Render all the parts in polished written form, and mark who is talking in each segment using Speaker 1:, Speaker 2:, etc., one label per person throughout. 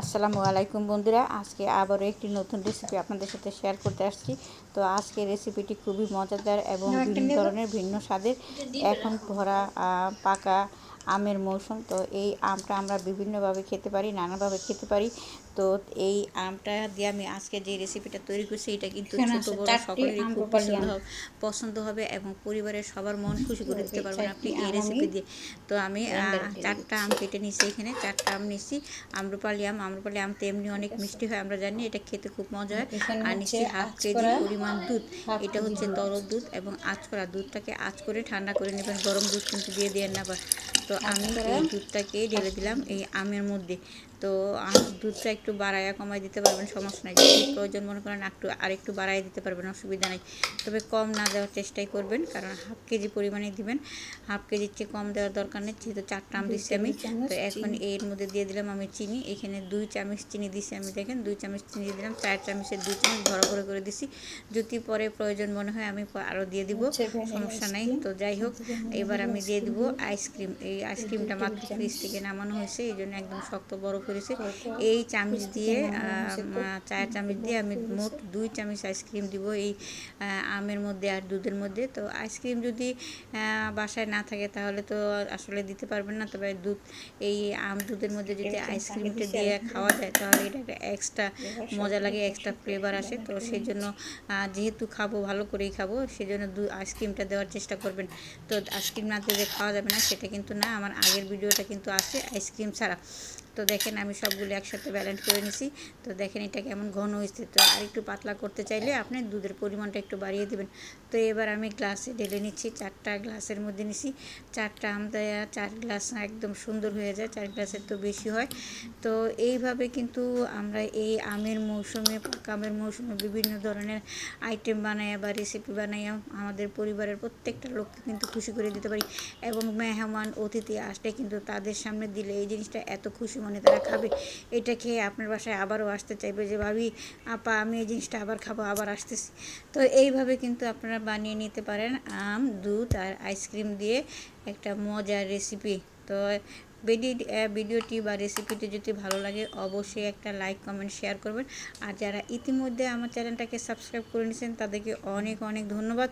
Speaker 1: আসসালামু আলাইকুম বন্ধুরা, আজকে আবারও একটি নতুন রেসিপি আপনাদের সাথে শেয়ার করতে আসছি। তো আজকে রেসিপিটি খুবই মজাদার এবং ভিন্ন ধরনের ভিন্ন স্বাদের। এখন ভরা পাকা আমের মৌসুম। তো এই আমটা আমরা বিভিন্নভাবে খেতে পারি, নানাভাবে খেতে পারি। তো এই আমটা দিয়ে আমি আজকে যে রেসিপিটা তৈরি করছি, এটা কিন্তু ছোট বড় সকলেরই খুব পছন্দ হবে এবং পরিবারের সবার মন খুশি করে দিতে পারবেন আপনি এই রেসিপি দিয়ে। তো আমি 4টা আম কেটে নিচ্ছি, এখানে 4টা আম নিচ্ছি। আম্রপালি আম তো এমনি অনেক মিষ্টি হয়, আমরা জানি, এটা খেতে খুব মজা হয়। আর নিচ্ছি হাফ কেজি পরিমাণ দুধ। এটা হচ্ছে তরল দুধ এবং আঁচ করা। দুধটাকে আঁচ করে ঠান্ডা করে নেবেন, গরম দুধ কিন্তু দিয়ে দেন না আবার। তো আমি এই দুধটাকে ঢেলে দিলাম এই আমের মধ্যে। তো দুধটা একটু বাড়াইয়া কমাই দিতে পারবেন, সমস্যা নাই। যদি প্রয়োজন মনে করেন আরেকটু বাড়াই দিতে পারবেন, অসুবিধা নাই। তবে কম না দেওয়ার চেষ্টাই করবেন, কারণ হাফ কেজি পরিমাণে দিবেন। হাফ কেজির চেয়ে কম দেওয়ার দরকার নেই, যেহেতু 4টা আম দিচ্ছি আমি। তো এখন এর মধ্যে দিয়ে দিলাম আমি চিনি। এখানে 2 চামচ চিনি দিছি আমি, দেখেন 2 চামচ চিনি দিয়ে দিলাম। 4 চামচের 2 চামচ ভরা করে দিছি। যদি পরে প্রয়োজন মনে হয় আমি আরও দিয়ে দিব, সমস্যা নাই। তো যাই হোক, এবার আমি দিয়ে দিব আইসক্রিম। এই আইসক্রিমটা মাত্র ফ্রিজ থেকে নামানো হয়েছে, এই জন্য একদম শক্ত বরফ হয়েছে। এই চামচ দিয়ে 4 চামচ দিয়ে আমি মোট 2 চামচ আইসক্রিম দিব এই আমের মধ্যে আর দুধের মধ্যে। তো আইসক্রিম যদি বাসায় না থাকে তাহলে তো আসলে দিতে পারবেন না। তবে এই দুধের মধ্যে যদি আইসক্রিমটা দিয়ে খাওয়া যায় তাহলে এটা একটা এক্সট্রা মজা লাগে, এক্সট্রা ফ্লেভার আসে। তো সেই জন্য যেহেতু খাবো, ভালো করেই খাবো, সেই জন্য আইসক্রিমটা দেওয়ার চেষ্টা করবেন। তো আইসক্রিম না দিলে খাওয়া যাবে না সেটা কিন্তু না, আমার আগের ভিডিওটা কিন্তু আছে আইসক্রিম ছাড়া। তো দেখেন আমি সবগুলো একসাথে ব্যালেন্স করে নিছি। তো দেখেন এটা কেমন ঘন হয়েছে। তো আর একটু পাতলা করতে চাইলে আপনি দুধের পরিমাণটা একটু বাড়িয়ে দেবেন। তো এবার আমি গ্লাসে ঢেলে নিচ্ছি। 4টা গ্লাসের মধ্যে নিছি। 4টা আম দেয়া 4 গ্লাস একদম সুন্দর হয়ে যায়, 4 গ্লাসের তো বেশি হয়। তো এইভাবে কিন্তু আমরা এই আমের মৌসুমে, পাকা আমের মৌসুমে বিভিন্ন ধরনের আইটেম বানাই বা রেসিপি বানাই আমাদের পরিবারের প্রত্যেকটা লোককে কিন্তু খুশি করে দিতে পারি। এবং মেহমান অতিথি আসলে কিন্তু তাদের সামনে দিলে এই জিনিসটা এত খুশি মনে তারা খাবে, এটা খেয়ে আপনার বাসায় আবারও আসতে চাইবে, যে ভাবি আপা আমি এই জিনিসটা আবার খাবো, আবার আসতেছি। তো এইভাবে কিন্তু আপনারা বানিয়ে নিতে পারেন আম, দুধ আর আইসক্রিম দিয়ে একটা মজার রেসিপি। তো ভিডিওটি বা রেসিপিটি যদি ভালো লাগে অবশ্যই একটা লাইক, কমেন্ট, শেয়ার করবেন। আর যারা ইতিমধ্যে আমার চ্যানেলটাকে সাবস্ক্রাইব করে নিয়েছেন তাদেরকে অনেক অনেক ধন্যবাদ।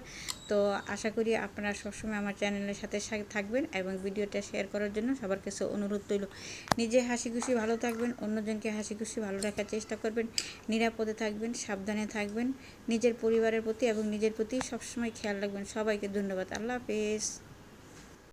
Speaker 1: তো আশা করি আপনারা সবসময় আমার চ্যানেলের সাথে থাকবেন এবং ভিডিওটা শেয়ার করার জন্য সবার কাছে অনুরোধ রইল। নিজে হাসি খুশি ভালো থাকবেন, অন্যজনকে হাসি খুশি ভালো রাখার চেষ্টা করবেন, নিরাপদে থাকবেন, সাবধানে থাকবেন, নিজের পরিবারের প্রতি এবং নিজের প্রতি সবসময় খেয়াল রাখবেন। সবাইকে ধন্যবাদ। আল্লাহ হাফেজ।